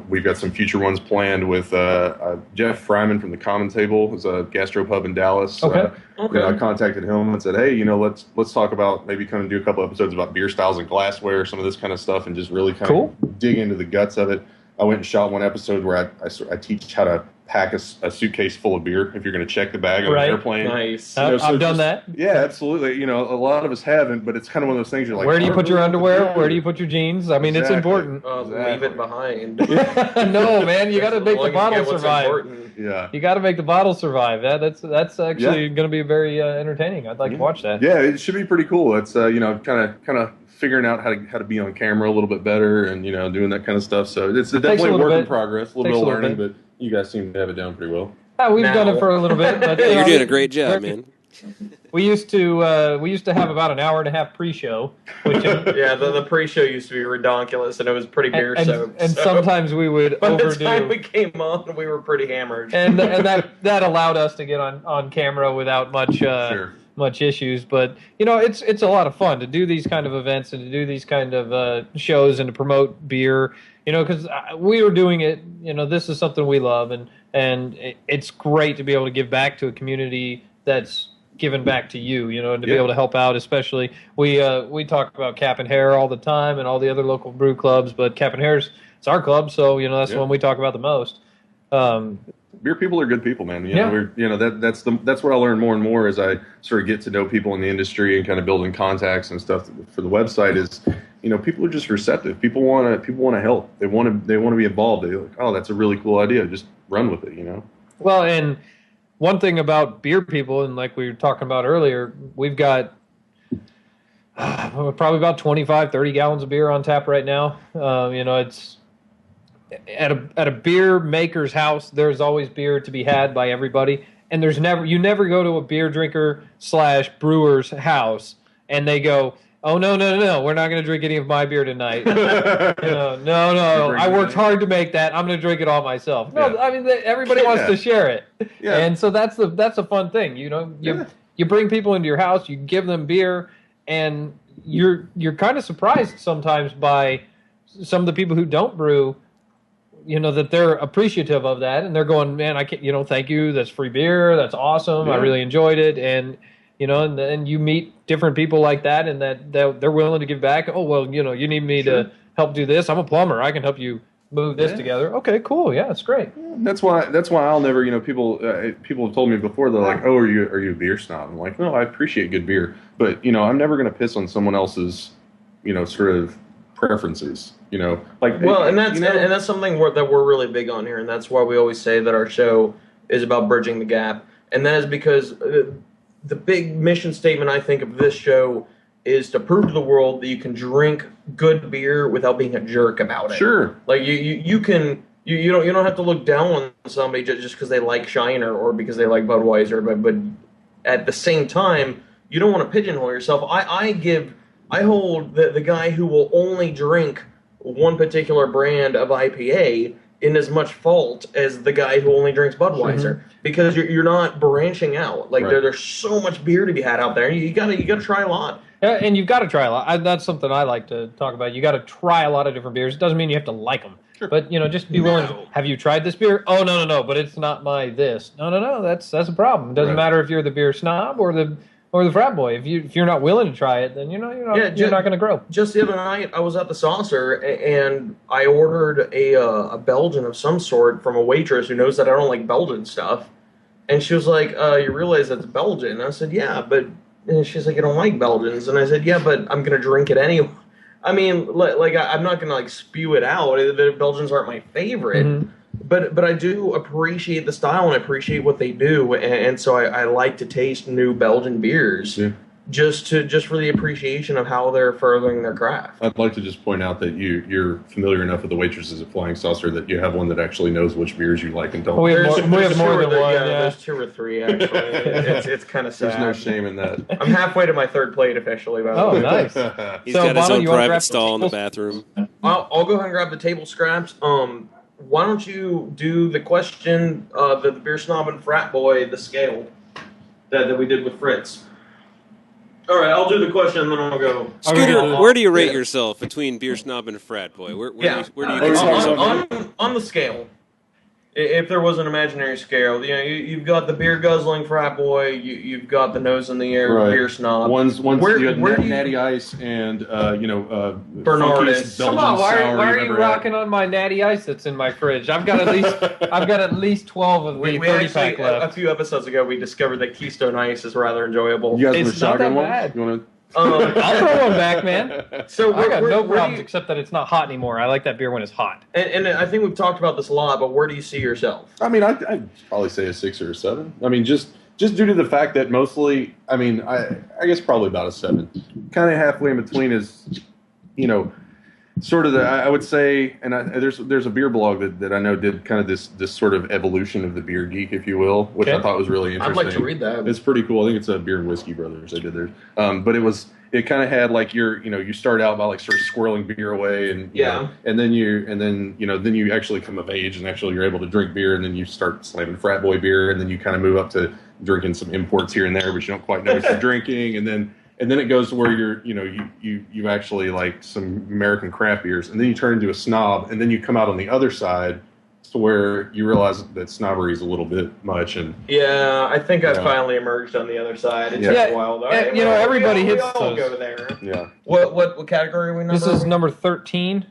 We've got some future ones planned with Jeff Fryman from the Common Table, who's a gastropub in Dallas. Okay. I contacted him and said, hey, let's talk about maybe kind of do a couple episodes about beer styles and glassware, some of this kind of stuff, and just really kind of dig into the guts of it. I went and shot one episode where I teach how to pack a suitcase full of beer if you're going to check the bag on an airplane. Nice. I've done that. Yeah, absolutely. You know, a lot of us haven't, but it's kind of one of those things you're like, where do you put your underwear? Where do you put your jeans? I mean, it's important. Leave it behind. No, man, you got to make the bottle survive. Yeah, you got to make the bottle survive. That's actually going to be very entertaining. I'd like to watch that. Yeah, it should be pretty cool. It's you know, kind of figuring out how to be on camera a little bit better, and you know, doing that kind of stuff. So it's definitely a work in progress, a little bit of learning, but you guys seem to have it down pretty well. We've done it for a little bit. But, you're doing a great job, man. We used to have about an hour and a half pre-show, which the pre-show used to be redonkulous, and it was pretty beer soaked. And sometimes we would overdo. By the time we came on, we were pretty hammered, and that allowed us to get on camera without much issues. But you know, it's a lot of fun to do these kind of events and to do these kind of shows and to promote beer. You know, because we were doing it. You know, this is something we love, and it's great to be able to give back to a community that's given back to you. You know, and to be able to help out. Especially we talk about Cap and Hare all the time, and all the other local brew clubs. But Cap and Hare's it's our club, so you know that's the one we talk about the most. Beer people are good people, man. You know, that's what I learn more and more as I sort of get to know people in the industry and kind of building contacts and stuff for the website. Is you know, people are just receptive. People want to help. They want to be involved. They're like, oh, that's a really cool idea. Just run with it. You know. Well, and one thing about beer people, and like we were talking about earlier, we've got probably about 25, 30 gallons of beer on tap right now. You know, it's at a beer maker's house. There's always beer to be had by everybody, and you never go to a beer drinker / brewer's house and they go, oh no, we're not going to drink any of my beer tonight. No, I worked hard to make that. I'm going to drink it all myself. No, I mean everybody wants to share it, and so that's a fun thing. You know, you bring people into your house, you give them beer, and you're kind of surprised sometimes by some of the people who don't brew. You know, that they're appreciative of that, and they're going, man, I can't, you know, thank you. That's free beer. That's awesome. I really enjoyed it, and you know, and then you meet different people like that, and that they're willing to give back. Oh, well, you know, you need me to help do this. I'm a plumber. I can help you move this together. Okay, cool. Yeah, it's great. That's why I'll never, you know, people have told me before, they're like, oh, are you a beer snob? I'm like, no, I appreciate good beer, but you know, I'm never going to piss on someone else's, you know, sort of preferences. You know, like and that's something that we're really big on here, and that's why we always say that our show is about bridging the gap, and that is because the big mission statement I think of this show is to prove to the world that you can drink good beer without being a jerk about it. Sure, like you don't have to look down on somebody just because they like Shiner or because they like Budweiser, but at the same time you don't want to pigeonhole yourself. I hold the guy who will only drink one particular brand of IPA in as much fault as the guy who only drinks Budweiser, because you're not branching out. Like there's so much beer to be had out there. You gotta try a lot. Yeah, and you've got to try a lot. That's something I like to talk about. You got to try a lot of different beers. It doesn't mean you have to like them, but you know, just be willing. Have you tried this beer? Oh no, but it's not my this. No, that's a problem. It doesn't matter if you're the beer snob or the frat boy. If you're not willing to try it, then you're not going to grow. Just the other night, I was at the Saucer and I ordered a Belgian of some sort from a waitress who knows that I don't like Belgian stuff, and she was like, "You realize that's Belgian?" And I said, "Yeah," but and she's like, "I don't like Belgians," and I said, "Yeah, but I'm going to drink it anyway." I mean, like I'm not going to like spew it out. Belgians aren't my favorite. But I do appreciate the style and I appreciate what they do, and so I like to taste new Belgian beers just for the appreciation of how they're furthering their craft. I'd like to just point out that you're familiar enough with the waitresses at Flying Saucer that you have one that actually knows which beers you like and don't. We have more than one. Yeah, there's 2 or 3 actually. it's kind of sad. There's no shame in that. I'm halfway to my 3rd plate officially. By the way. Nice. He's got his own private stall in the bathroom. I'll go ahead and grab the table scraps. Why don't you do the question, the beer snob and frat boy, the scale that we did with Fritz? All right, I'll do the question and then I'll go. Scooter, where do you rate yourself between beer snob and frat boy? Where do you consider yourself? On the scale, If there was an imaginary scale, you've got the beer guzzling frat boy, you've got the nose in the air beer snob. One's you got Natty Ice and Bernardus. Funkiest Come Belgian on, why sour are you've you ever had. rocking on my natty ice that's in my fridge? I've got at least 12 of the We 30 actually, pack left. a few episodes ago, we discovered that Keystone Ice is rather enjoyable. You guys It's want a not shotgun that one? bad. You want I'll throw one back, man. So I got where- no where do problems you- except that it's not hot anymore. I like that beer when it's hot. and I think we've talked about this a lot, but where do you see yourself? I mean, I'd probably say a 6 or a 7. I mean, just due to the fact that mostly, I mean, I guess probably about a 7. Kind of halfway in between is, sort of I would say, and there's a beer blog that I know did kind of this sort of evolution of the beer geek, if you will, which I thought was really I'd interesting. like to read that. It's pretty cool. I think it's a Beer and Whiskey Brothers. They did theirs, but it kind of had like you start out by like sort of squirreling beer away, and and then you actually come of age and actually you're able to drink beer, and then you start slamming frat boy beer, and then you kind of move up to drinking some imports here and there, but you don't quite know what you're drinking, and then it goes to where you actually like some American craft beers, and then you turn into a snob, and then you come out on the other side to where you realize that snobbery is a little bit much. And yeah, I think I finally emerged on the other side. It took a while though. And, everybody hits we all those. go there. Yeah. What category are we number? This is number 13.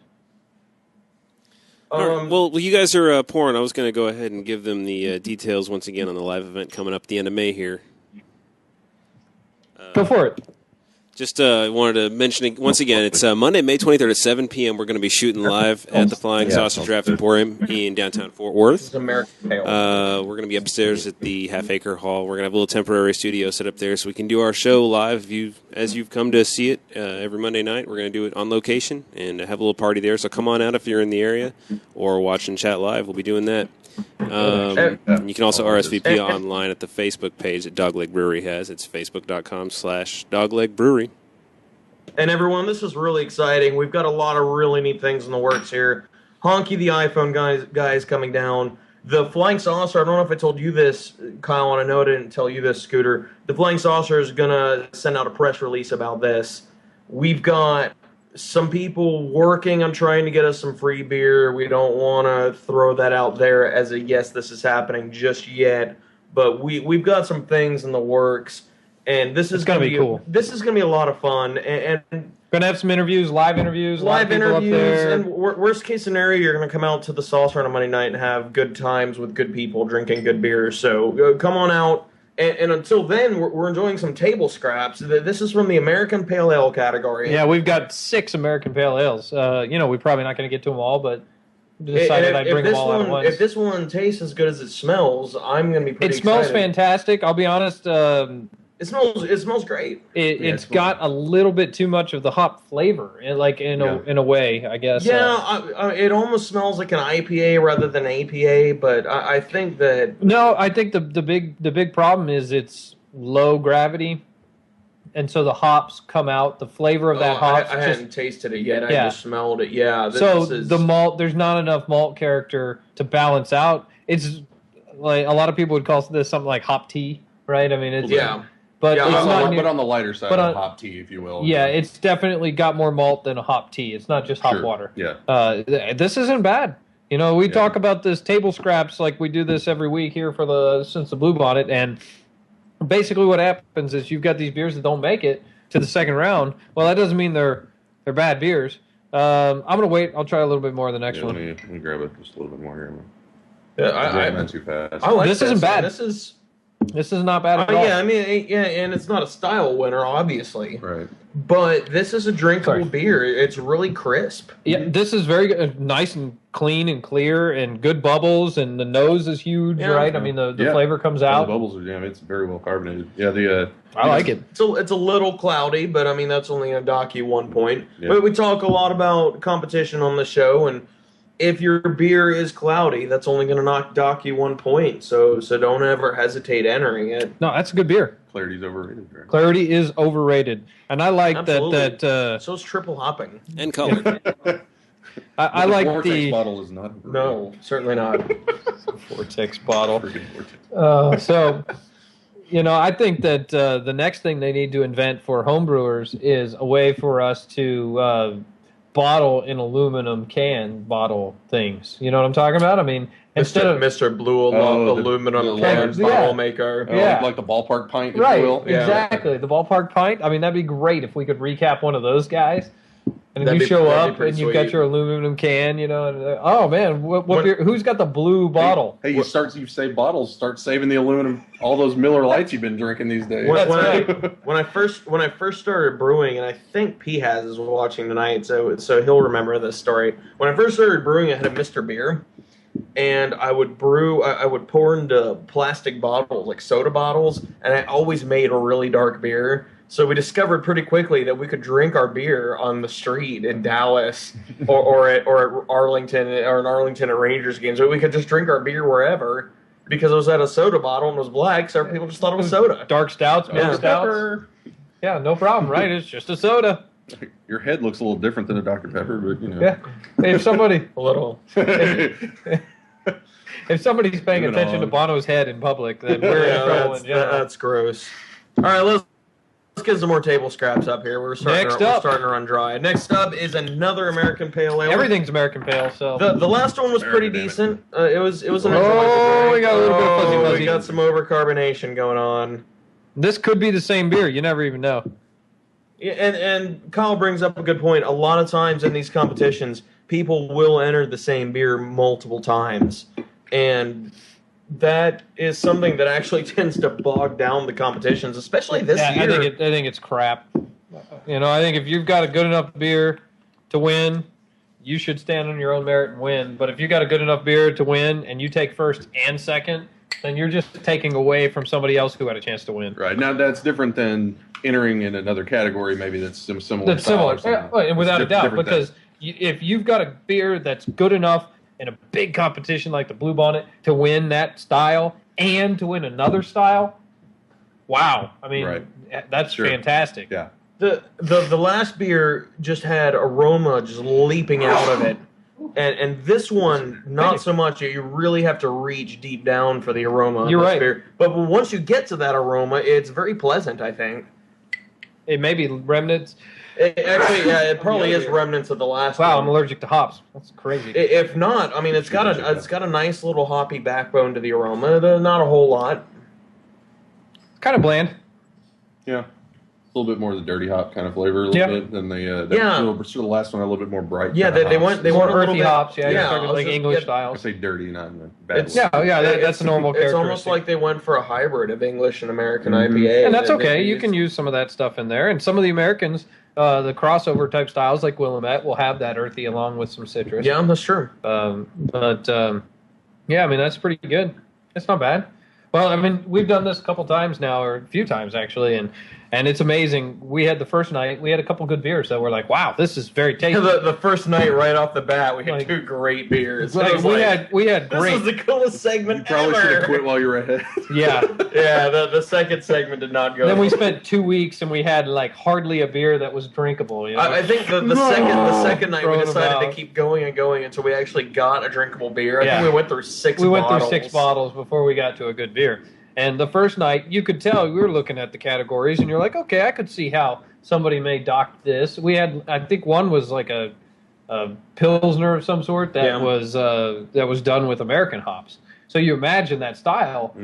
All right, well, you guys are pouring. I was going to go ahead and give them the details once again on the live event coming up at the end of May here. Go for it. Just wanted to mention it once again, it's Monday, May 23rd at 7 p.m. We're going to be shooting live at the Flying Saucer Draft Emporium in downtown Fort Worth. It's American Pale. We're going to be upstairs at the Half Acre Hall. We're going to have a little temporary studio set up there so we can do our show live as you've come to see it every Monday night. We're going to do it on location and have a little party there. So come on out if you're in the area or watch and chat live. We'll be doing that. You can also RSVP online at the Facebook page that Dogleg Brewery has. It's facebook.com/Dogleg Brewery. And everyone, this is really exciting. We've got a lot of really neat things in the works here. Honky the iPhone guys coming down. The Flying Saucer, I don't know if I told you this, Kyle, and I know I didn't tell you this, Scooter. The Flying Saucer is going to send out a press release about this. We've got some people working on trying to get us some free beer. We don't want to throw that out there as a yes, this is happening just yet. But we've got some things in the works. And this is going to be cool. This is going to be a lot of fun. And Going to have some interviews, live interviews. live a lot of people interviews. up there. And worst case scenario, you're going to come out to the Saucer on a Monday night and have good times with good people drinking good beer. So come on out. And until then, we're enjoying some table scraps. This is from the American Pale Ale category. Yeah, we've got 6 American Pale Ales. We're probably not going to get to them all, but decided I'd bring them all out at once. If this one tastes as good as it smells, I'm going to be pretty excited. It smells fantastic. I'll be honest. It smells great. It's got a little bit too much of the hop flavor, in a way, I guess. Yeah, it almost smells like an IPA rather than APA, but I think that... No, I think the big problem is it's low gravity, and so the hops come out. The flavor of that hops... I hadn't tasted it yet. I just smelled it. Yeah. The malt, there's not enough malt character to balance out. It's like a lot of people would call this something like hop tea, right? I mean, it's... Yeah. But Yeah, it's but on the lighter side of hop tea, if you will. Yeah, it's definitely got more malt than a hop tea. It's not just hop water. Yeah. This isn't bad. We talk about this table scraps like we do this every week here since the Blue Bonnet, and basically what happens is you've got these beers that don't make it to the second round. Well, that doesn't mean they're bad beers. I'm gonna wait. I'll try a little bit more of the next one. Let me grab it just a little bit more here. Yeah, I went too fast. I like this. Isn't bad. This is not bad at all. Yeah, I mean, and it's not a style winner, obviously. Right. But this is a drinkable beer. It's really crisp. Yeah, this is very good, nice and clean and clear and good bubbles, and the nose is huge, right? I mean, the flavor comes out. The bubbles are it's very well carbonated. Yeah, I like it. So it's a little cloudy, but I mean that's only going to dock you 1 point. Yeah. But we talk a lot about competition on the show, and if your beer is cloudy, that's only going to dock you 1 point. So don't ever hesitate entering it. No, that's a good beer. Clarity's overrated. Right? Clarity is overrated, and I like Absolutely. that. So is triple hopping And color. I like Vortex bottle is not overrated. No, certainly not. Vortex bottle. Freaking Vortex. I think that the next thing they need to invent for homebrewers is a way for us to bottle in aluminum can bottle things. You know what I'm talking about? I mean, instead of Mr. Blue aluminum the can yeah. bottle maker. Yeah. Like the ballpark pint, if right, you will. exactly, the ballpark pint. I mean, that'd be great if we could recap one of those guys. And That'd you be- show that'd be up pretty and you've got sweet. your aluminum can, you know. And, oh man, what beer, who's got the blue bottle? Hey, you save bottles, start saving the aluminum, all those Miller Lights you've been drinking these days. When I first started brewing, and I think P has is watching tonight, so he'll remember this story. When I first started brewing, I had a Mr. Beer, and I would brew. I would pour into plastic bottles, like soda bottles, and I always made a really dark beer. So we discovered pretty quickly that we could drink our beer on the street in Dallas or at Arlington or in Arlington at Rangers games. So we could just drink our beer wherever because it was at a soda bottle and it was black, so people just thought it was soda. Dark stouts, milk Yeah. stouts. Yeah, no problem, right? It's just a soda. Your head looks a little different than a Dr. Pepper, but you know. Yeah. If somebody A little. if somebody's paying Moving attention on. to Bono's head in public, then we're in trouble in general. That's gross. All right, let's get some more table scraps up here. We're starting to run dry. Next up is another American Pale Ale. Everything's American Pale, so The last one was pretty American, decent. It was an Oh, enjoyable we got a little bit of fuzzy drink. fuzzy. We got some overcarbonation going on. this could be the same beer. You never even know. Yeah, and Kyle brings up a good point. A lot of times in these competitions, people will enter the same beer multiple times, and that is something that actually tends to bog down the competitions, especially this Yeah, year. I think it's crap. You know, I think if you've got a good enough beer to win, you should stand on your own merit and win. But if you got a good enough beer to win and you take first and second, then you're just taking away from somebody else who had a chance to win. Right. Now, that's different than entering in another category, maybe that's similar. That's style similar, or something. yeah, and without a It's doubt, different because thing. if you've got a beer that's good enough in a big competition like the Blue Bonnet to win that style and to win another style, wow! I mean, Right. that's Sure. fantastic. Yeah. The last beer just had aroma just leaping out of it. And this one, not so much. You really have to reach deep down for the aroma. You're of this right. beer. But once you get to that aroma, it's very pleasant, I think. It may be remnants. Actually, yeah, it probably is remnants of the last Wow, one. I'm allergic to hops. That's crazy. If not, I mean, it's got a nice little hoppy backbone to the aroma. Not a whole lot. Kind of bland. Yeah. A little bit more of the dirty hop kind of flavor, a little Yeah. bit than the Yeah. sort of the last one, a little bit more bright. Yeah, kind of they hops. went. They More went a little earthy bit, hops, yeah, Yeah, talking like I was- English yeah, I styles. say dirty, not in a bad It's, way. Yeah, that's a normal It's almost characteristic. like they went for a hybrid of English and American Mhm. IPA. And that's They okay. You used- can use some of that stuff in there. And some of the Americans, the crossover type styles like Willamette will have that earthy along with some citrus. Yeah, that's true. Yeah, I mean, that's pretty good. It's not bad. Well, I mean, we've done this a couple times now, or a few times actually, and it's amazing. We had the first night, we had a couple good beers that were like, wow, this is very tasty. The first night right off the bat, we had Like- two great beers. Like, It was we had this great. was the coolest You segment probably ever. should have quit while you were ahead. Yeah. Yeah, the second segment did not go. Then we spent 2 weeks and we had like hardly a beer that was drinkable. You know? I think the second night we Throwing them decided to out. keep going and going until we actually got a drinkable beer. I Yeah. think we went through six. We went bottles. through 6 bottles before we got to a good beer. And the first night, you could tell we were looking at the categories, and you're like, okay, I could see how somebody may dock this. We had, I think, one was like a pilsner of some sort that was done with American hops. So you imagine that style,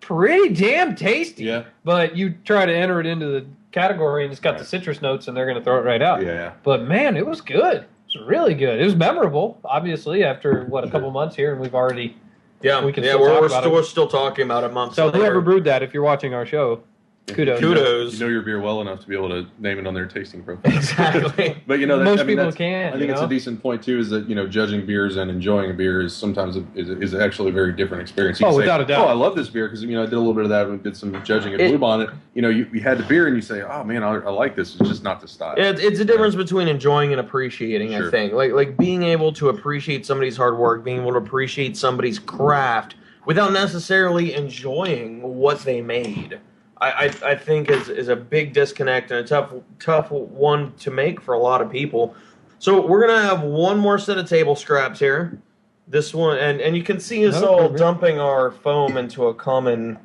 pretty damn tasty. Yeah. But you try to enter it into the category, and it's got the citrus notes, and they're going to throw it right out. Yeah. But man, it was good. It was really good. It was memorable, obviously, after a couple months here, and we've already. Yeah, We can yeah, still we're, talk we're about still it. we're still talking about it months So later. whoever brewed that, if you're watching our show, kudos. Kudos. You know your beer well enough to be able to name it on their tasting profile. Exactly. But you know, Most I mean, people that's- can, I think you it's know? a decent point too. Is that judging beers and enjoying a beer is sometimes is actually a very different experience. You Oh, can without a doubt. Oh, I love this beer because I did a little bit of that. We did some judging at It- Blue Bonnet. You had the beer and you say, oh man, I like this. It's just not the style. It's a difference between enjoying and appreciating. I Sure. think like being able to appreciate somebody's hard work, being able to appreciate somebody's craft without necessarily enjoying what they made. I think is a big disconnect and a tough one to make for a lot of people. So we're gonna have one more set of table scraps here. This one, and you can see us all dumping our foam into a common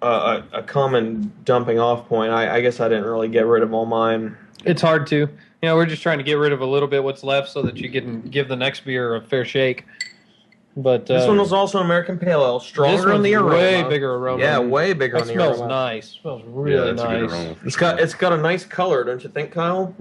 dumping off point. I guess I didn't really get rid of all mine. It's hard to. We're just trying to get rid of a little bit what's left so that you can give the next beer a fair shake. But this one was also an American Pale Ale, stronger in the aroma. Way bigger aroma. Yeah, way bigger in the aroma. It smells nice. It smells really nice. It's got a nice color, don't you think, Kyle?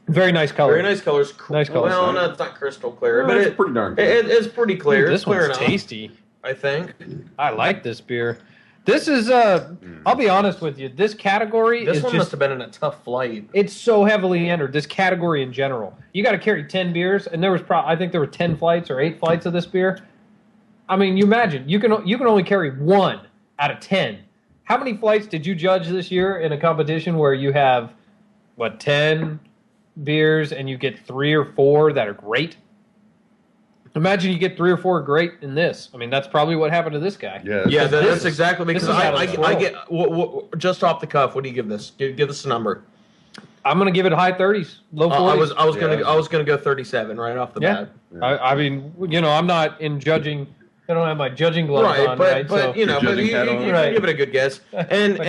Very nice color. Very nice colors. Nice color. Well, no, it's not crystal clear, but it's pretty darn good. It's pretty clear. This it's clear one's enough, tasty. I think. I like this beer. This is I'll be honest with you. This category This is one just, must have been in a tough flight. It's so heavily entered. This category in general, you got to carry 10 beers, and there was I think there were 10 flights or 8 flights of this beer. I mean, you imagine you can only carry 1 out of 10. How many flights did you judge this year in a competition where you have 10 beers and you get 3 or 4 that are great? Imagine you get 3 or 4 great in this. I mean, that's probably what happened to this guy. Yeah, that's exactly because I get just off the cuff. What do you give this? Give this a number. I'm going to give it high 30s, low 40s. I was gonna go 37 right off the bat. Yeah. I mean, I'm not in judging. I don't have my judging gloves on, right? But you can give it a good guess. And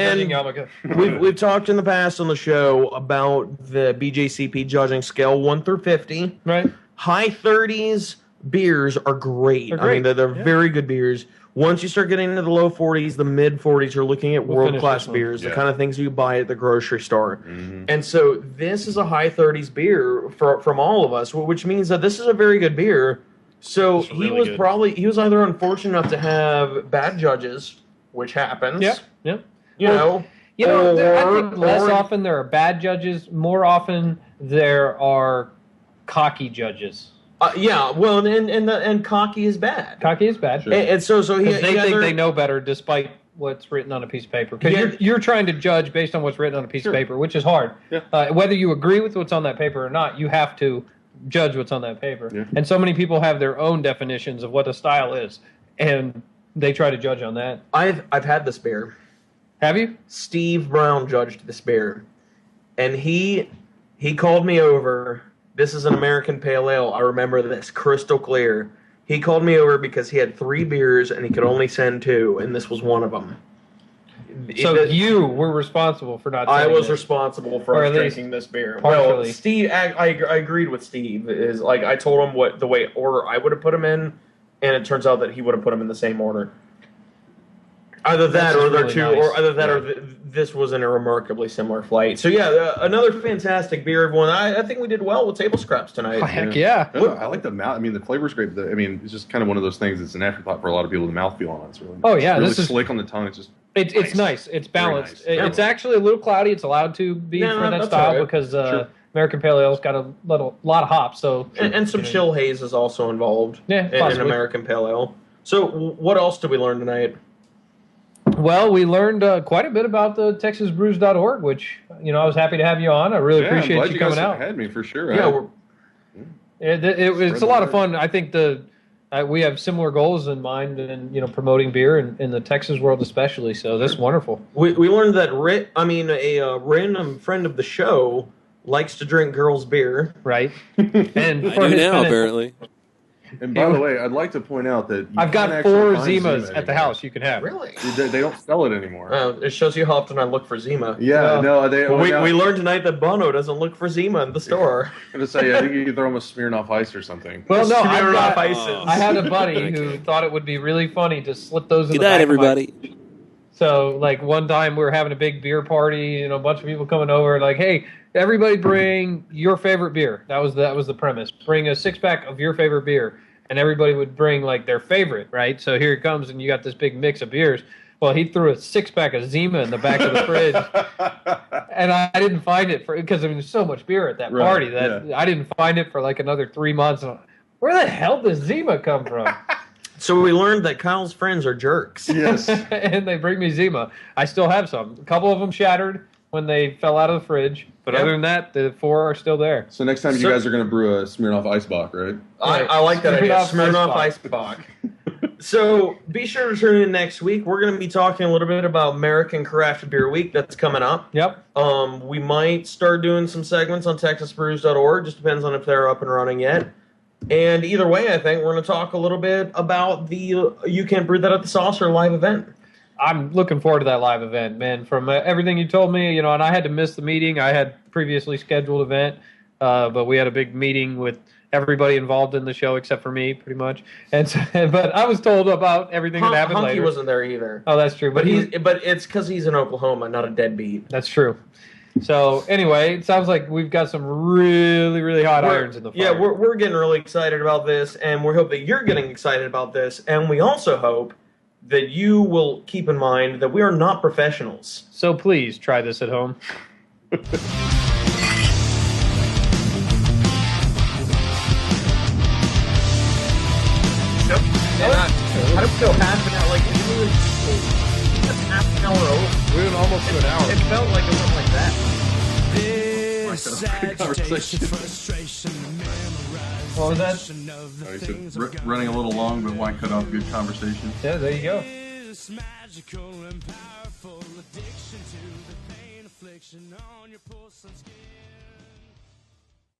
we've talked in the past on the show about the BJCP judging scale 1 through 50. Right. High 30s beers are great. I mean, they're very good beers. Once you start getting into the low 40s, the mid 40s, you're looking at world-class beers, the kind of things you buy at the grocery store. Mm-hmm. And so this is a high 30s beer from all of us, which means that this is a very good beer. So he was either unfortunate enough to have bad judges, which happens. Yeah. I think less often there are bad judges. More often there are cocky judges. And cocky is bad. Cocky is bad. Sure. And so they think they know better, despite what's written on a piece of paper. Because you're trying to judge based on what's written on a piece of paper, which is hard. Yeah. Whether you agree with what's on that paper or not, you have to judge what's on that paper. Yeah. And so many people have their own definitions of what a style is, and they try to judge on that. I've had this beer. Have you? Steve Brown judged this beer, and he called me over. This is an American Pale Ale. I remember this crystal clear. He called me over because he had 3 beers and he could only send 2, and this was one of them. So you were responsible for not. I was responsible for drinking this beer. Partially. Well, Steve, I agreed with Steve. Is like I told him what the way order I would have put him in, and it turns out that he would have put him in the same order. Either that, or there two, or either that, or this was in a remarkably similar flight. So yeah, another fantastic beer, everyone. I think we did well with table scraps tonight. Oh, heck yeah! I like the mouth. I mean, the flavor's great. But it's just kind of one of those things. It's an afterthought for a lot of people. The mouthfeel on it's really. Oh yeah, really this is slick on the tongue. It's just. It's nice. It's balanced. Nice. It's actually a little cloudy. It's allowed to be for that style because American Pale Ale's got a lot of hops. So and some chill haze is also involved. Yeah, in American Pale Ale. So what else did we learn tonight? Well, we learned quite a bit about the TexasBrews.org, which I was happy to have you on. I really appreciate you coming out. Had me for sure. It's a lot of fun. I think we have similar goals in mind, and promoting beer in the Texas world especially. So that's wonderful. We learned that a random friend of the show likes to drink girls' beer, right? And I do now apparently. And by the way, I'd like to point out that I've got 4 Zimas at the house you can have. Really? They don't sell it anymore. It shows you how often I look for Zima. Yeah, we learned tonight that Bono doesn't look for Zima in the store. I'm going to say, I think you can throw him a Smirnoff Ice or something. Well, no, Ices. I had a buddy who thought it would be really funny to slip those in the back. Good night, everybody. So, one time we were having a big beer party, a bunch of people coming over, hey, everybody bring your favorite beer. That was the premise. Bring a 6-pack of your favorite beer. And everybody would bring their favorite, right? So here it comes, and you got this big mix of beers. Well, he threw a 6-pack of Zima in the back of the fridge, and I didn't find it because there was so much beer at that party that I didn't find it for another 3 months. And where the hell does Zima come from? So we learned that Kyle's friends are jerks. Yes, and they bring me Zima. I still have some. A couple of them shattered when they fell out of the fridge. But other than that, the 4 are still there. So next time you guys are going to brew a Smirnoff Icebox, right? I like that idea. Smirnoff Icebox. So be sure to tune in next week. We're going to be talking a little bit about American Craft Beer Week that's coming up. Yep. We might start doing some segments on TexasBrews.org. Just depends on if they're up and running yet. And either way, I think we're going to talk a little bit about the You Can't Brew That at the Saucer live event. I'm looking forward to that live event, man. From everything you told me, and I had to miss the meeting. I had previously scheduled event, but we had a big meeting with everybody involved in the show except for me, pretty much. And so, but I was told about everything that happened Hunky later. wasn't there either. Oh, that's true. But it's because he's in Oklahoma, not a deadbeat. That's true. So anyway, it sounds like we've got some really, really hot irons in the fire. Yeah, we're getting really excited about this, and we hope that you're getting excited about this, and we also hope that you will keep in mind that we are not professionals. So please try this at home. How do we go half an hour? Like, that's half an hour over. We went almost to an hour. It felt like it went like that. What was that? Running a little long, but why cut off good conversation? Yeah, there you go. Magical and powerful addiction to the pain affliction on your porcelain skin.